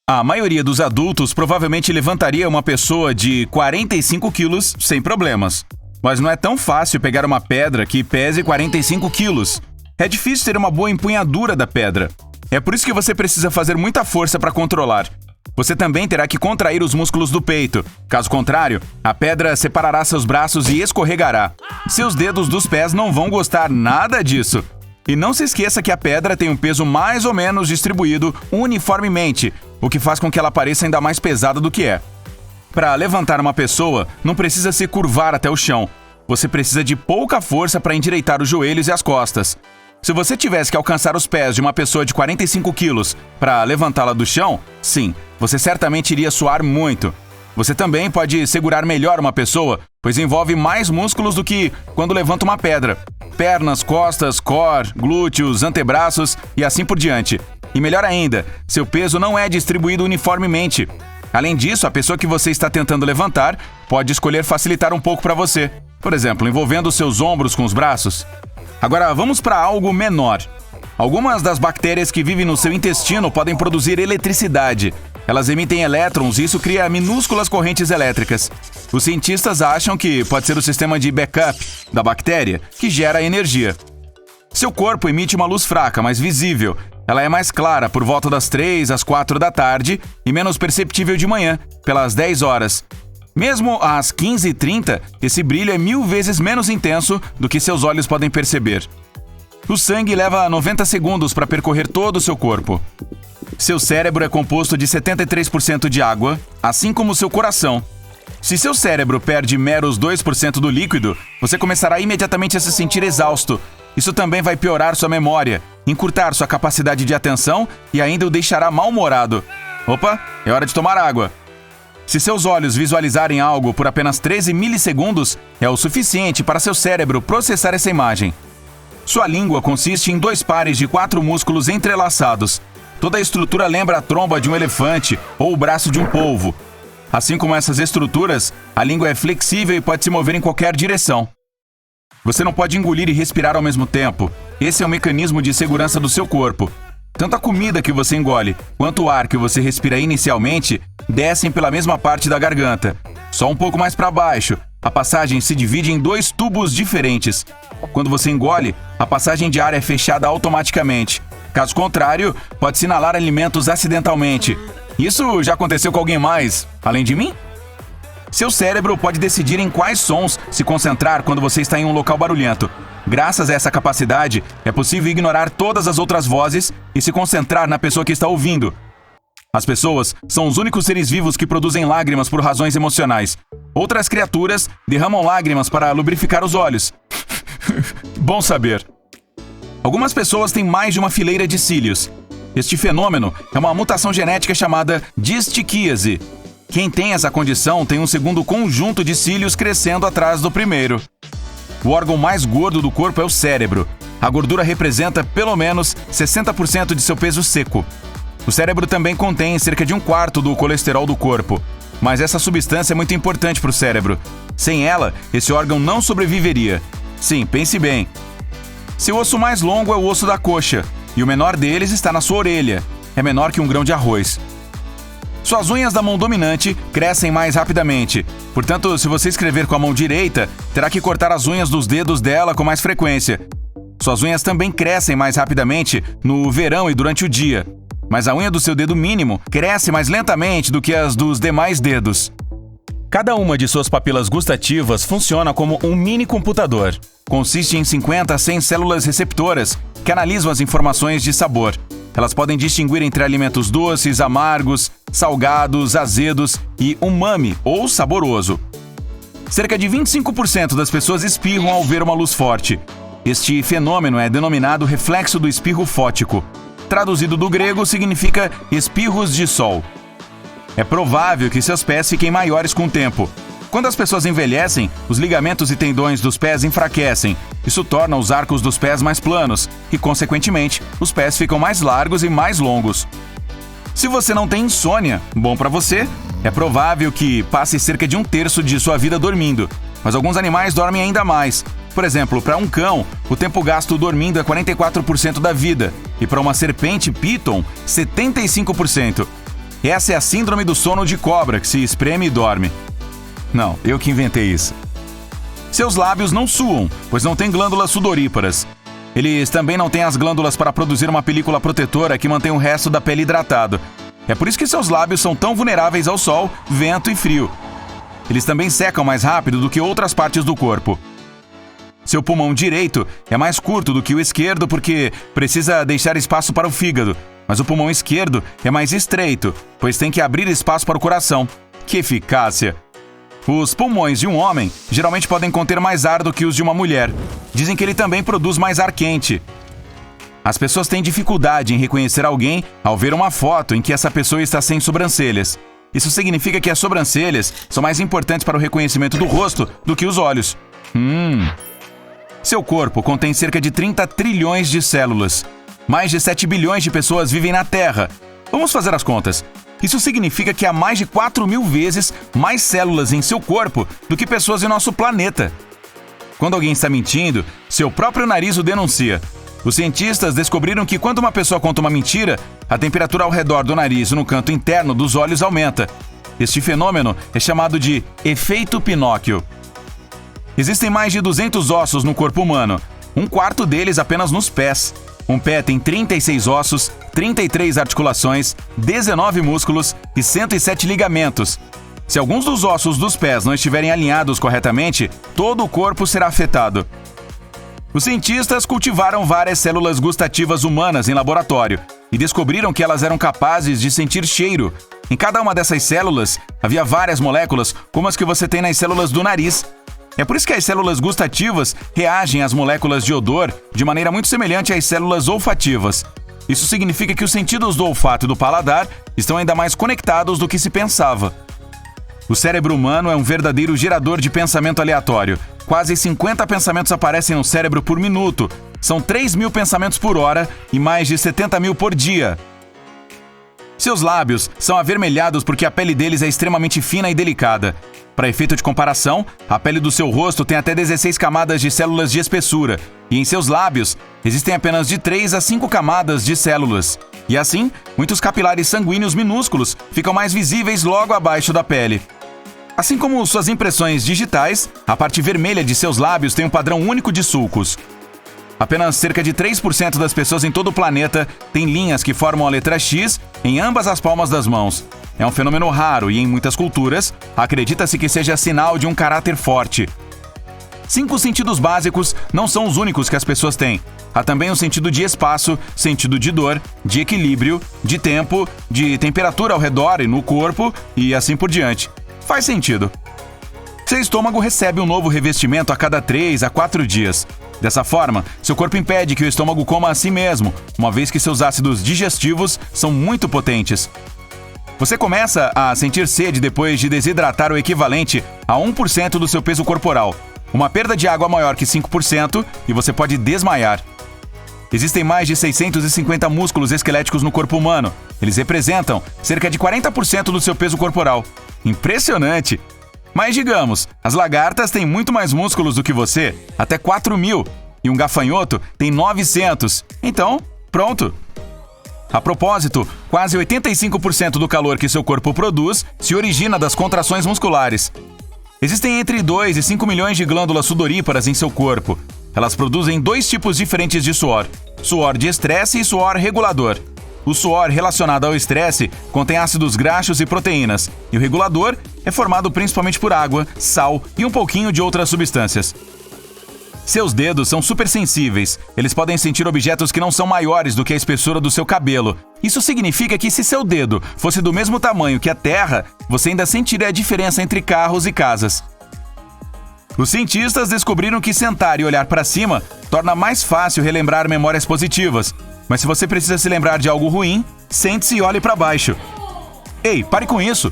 A maioria dos adultos provavelmente levantaria uma pessoa de 45 quilos sem problemas. Mas não é tão fácil pegar uma pedra que pese 45 quilos. É difícil ter uma boa empunhadura da pedra. É por isso que você precisa fazer muita força para controlar. Você também terá que contrair os músculos do peito. Caso contrário, a pedra separará seus braços e escorregará. Seus dedos dos pés não vão gostar nada disso. E não se esqueça que a pedra tem um peso mais ou menos distribuído uniformemente, o que faz com que ela pareça ainda mais pesada do que é. Para levantar uma pessoa, não precisa se curvar até o chão. Você precisa de pouca força para endireitar os joelhos e as costas. Se você tivesse que alcançar os pés de uma pessoa de 45 quilos para levantá-la do chão, sim, você certamente iria suar muito. Você também pode segurar melhor uma pessoa, pois envolve mais músculos do que quando levanta uma pedra. Pernas, costas, core, glúteos, antebraços e assim por diante. E melhor ainda, seu peso não é distribuído uniformemente. Além disso, a pessoa que você está tentando levantar pode escolher facilitar um pouco para você. Por exemplo, envolvendo seus ombros com os braços. Agora, vamos para algo menor. Algumas das bactérias que vivem no seu intestino podem produzir eletricidade. Elas emitem elétrons e isso cria minúsculas correntes elétricas. Os cientistas acham que pode ser o sistema de backup da bactéria que gera energia. Seu corpo emite uma luz fraca, mas visível. Ela é mais clara por volta das 3 às 4 da tarde e menos perceptível de manhã, pelas 10 horas. Mesmo às 15h30, esse brilho é 1000 vezes menos intenso do que seus olhos podem perceber. O sangue leva 90 segundos para percorrer todo o seu corpo. Seu cérebro é composto de 73% de água, assim como seu coração. Se seu cérebro perde meros 2% do líquido, você começará imediatamente a se sentir exausto. Isso também vai piorar sua memória, encurtar sua capacidade de atenção e ainda o deixará mal-humorado. Opa, é hora de tomar água. Se seus olhos visualizarem algo por apenas 13 milissegundos, é o suficiente para seu cérebro processar essa imagem. Sua língua consiste em 2 pares de 4 músculos entrelaçados. Toda a estrutura lembra a tromba de um elefante ou o braço de um polvo. Assim como essas estruturas, a língua é flexível e pode se mover em qualquer direção. Você não pode engolir e respirar ao mesmo tempo. Esse é o mecanismo de segurança do seu corpo. Tanto a comida que você engole, quanto o ar que você respira inicialmente, descem pela mesma parte da garganta. Só um pouco mais para baixo, a passagem se divide em 2 tubos diferentes. Quando você engole, a passagem de ar é fechada automaticamente. Caso contrário, pode-se inalar alimentos acidentalmente. Isso já aconteceu com alguém mais, além de mim? Seu cérebro pode decidir em quais sons se concentrar quando você está em um local barulhento. Graças a essa capacidade, é possível ignorar todas as outras vozes e se concentrar na pessoa que está ouvindo. As pessoas são os únicos seres vivos que produzem lágrimas por razões emocionais. Outras criaturas derramam lágrimas para lubrificar os olhos. Bom saber. Algumas pessoas têm mais de uma fileira de cílios. Este fenômeno é uma mutação genética chamada distiquíase. Quem tem essa condição tem um segundo conjunto de cílios crescendo atrás do primeiro. O órgão mais gordo do corpo é o cérebro. A gordura representa pelo menos 60% de seu peso seco. O cérebro também contém cerca de 1/4 do colesterol do corpo. Mas essa substância é muito importante para o cérebro. Sem ela, esse órgão não sobreviveria. Sim, pense bem. Seu osso mais longo é o osso da coxa, e o menor deles está na sua orelha. É menor que um grão de arroz. Suas unhas da mão dominante crescem mais rapidamente. Portanto, se você escrever com a mão direita, terá que cortar as unhas dos dedos dela com mais frequência. Suas unhas também crescem mais rapidamente no verão e durante o dia. Mas a unha do seu dedo mínimo cresce mais lentamente do que as dos demais dedos. Cada uma de suas papilas gustativas funciona como um mini computador. Consiste em 50 a 100 células receptoras que analisam as informações de sabor. Elas podem distinguir entre alimentos doces, amargos, salgados, azedos e umami, ou saboroso. Cerca de 25% das pessoas espirram ao ver uma luz forte. Este fenômeno é denominado reflexo do espirro fótico. Traduzido do grego, significa espirros de sol. É provável que seus pés fiquem maiores com o tempo. Quando as pessoas envelhecem, os ligamentos e tendões dos pés enfraquecem. Isso torna os arcos dos pés mais planos e, consequentemente, os pés ficam mais largos e mais longos. Se você não tem insônia, bom para você, é provável que passe cerca de 1/3 de sua vida dormindo. Mas alguns animais dormem ainda mais. Por exemplo, para um cão, o tempo gasto dormindo é 44% da vida. E para uma serpente python, 75%. Essa é a síndrome do sono de cobra, que se espreme e dorme. Não, eu que inventei isso. Seus lábios não suam, pois não têm glândulas sudoríparas. Eles também não têm as glândulas para produzir uma película protetora que mantém o resto da pele hidratado. É por isso que seus lábios são tão vulneráveis ao sol, vento e frio. Eles também secam mais rápido do que outras partes do corpo. Seu pulmão direito é mais curto do que o esquerdo porque precisa deixar espaço para o fígado, mas o pulmão esquerdo é mais estreito, pois tem que abrir espaço para o coração. Que eficácia! Os pulmões de um homem geralmente podem conter mais ar do que os de uma mulher. Dizem que ele também produz mais ar quente. As pessoas têm dificuldade em reconhecer alguém ao ver uma foto em que essa pessoa está sem sobrancelhas. Isso significa que as sobrancelhas são mais importantes para o reconhecimento do rosto do que os olhos. Seu corpo contém cerca de 30 trilhões de células. Mais de 7 bilhões de pessoas vivem na Terra. Vamos fazer as contas. Isso significa que há mais de 4.000 vezes mais células em seu corpo do que pessoas em nosso planeta. Quando alguém está mentindo, seu próprio nariz o denuncia. Os cientistas descobriram que quando uma pessoa conta uma mentira, a temperatura ao redor do nariz e no canto interno dos olhos aumenta. Este fenômeno é chamado de efeito Pinóquio. Existem mais de 200 ossos no corpo humano, um quarto deles apenas nos pés. Um pé tem 36 ossos, 33 articulações, 19 músculos e 107 ligamentos. Se alguns dos ossos dos pés não estiverem alinhados corretamente, todo o corpo será afetado. Os cientistas cultivaram várias células gustativas humanas em laboratório e descobriram que elas eram capazes de sentir cheiro. Em cada uma dessas células havia várias moléculas, como as que você tem nas células do nariz. É por isso que as células gustativas reagem às moléculas de odor de maneira muito semelhante às células olfativas. Isso significa que os sentidos do olfato e do paladar estão ainda mais conectados do que se pensava. O cérebro humano é um verdadeiro gerador de pensamento aleatório. Quase 50 pensamentos aparecem no cérebro por minuto. São 3.000 pensamentos por hora e mais de 70.000 por dia. Seus lábios são avermelhados porque a pele deles é extremamente fina e delicada. Para efeito de comparação, a pele do seu rosto tem até 16 camadas de células de espessura, e em seus lábios existem apenas de 3 a 5 camadas de células. E assim, muitos capilares sanguíneos minúsculos ficam mais visíveis logo abaixo da pele. Assim como suas impressões digitais, a parte vermelha de seus lábios tem um padrão único de sulcos. Apenas cerca de 3% das pessoas em todo o planeta têm linhas que formam a letra X em ambas as palmas das mãos. É um fenômeno raro e, em muitas culturas, acredita-se que seja sinal de um caráter forte. 5 sentidos básicos não são os únicos que as pessoas têm. Há também o sentido de espaço, sentido de dor, de equilíbrio, de tempo, de temperatura ao redor e no corpo e assim por diante. Faz sentido. Seu estômago recebe um novo revestimento a cada 3 a 4 dias. Dessa forma, seu corpo impede que o estômago coma a si mesmo, uma vez que seus ácidos digestivos são muito potentes. Você começa a sentir sede depois de desidratar o equivalente a 1% do seu peso corporal. Uma perda de água maior que 5% e você pode desmaiar. Existem mais de 650 músculos esqueléticos no corpo humano. Eles representam cerca de 40% do seu peso corporal. Impressionante! Mas digamos, as lagartas têm muito mais músculos do que você, até 4.000, e um gafanhoto tem 900. Então, pronto! A propósito, quase 85% do calor que seu corpo produz se origina das contrações musculares. Existem entre 2 e 5 milhões de glândulas sudoríparas em seu corpo. Elas produzem 2 tipos diferentes de suor: suor de estresse e suor regulador. O suor relacionado ao estresse contém ácidos graxos e proteínas, e o regulador é formado principalmente por água, sal e um pouquinho de outras substâncias. Seus dedos são supersensíveis. Eles podem sentir objetos que não são maiores do que a espessura do seu cabelo. Isso significa que se seu dedo fosse do mesmo tamanho que a Terra, você ainda sentiria a diferença entre carros e casas. Os cientistas descobriram que sentar e olhar para cima torna mais fácil relembrar memórias positivas. Mas se você precisa se lembrar de algo ruim, sente-se e olhe para baixo. Ei, pare com isso!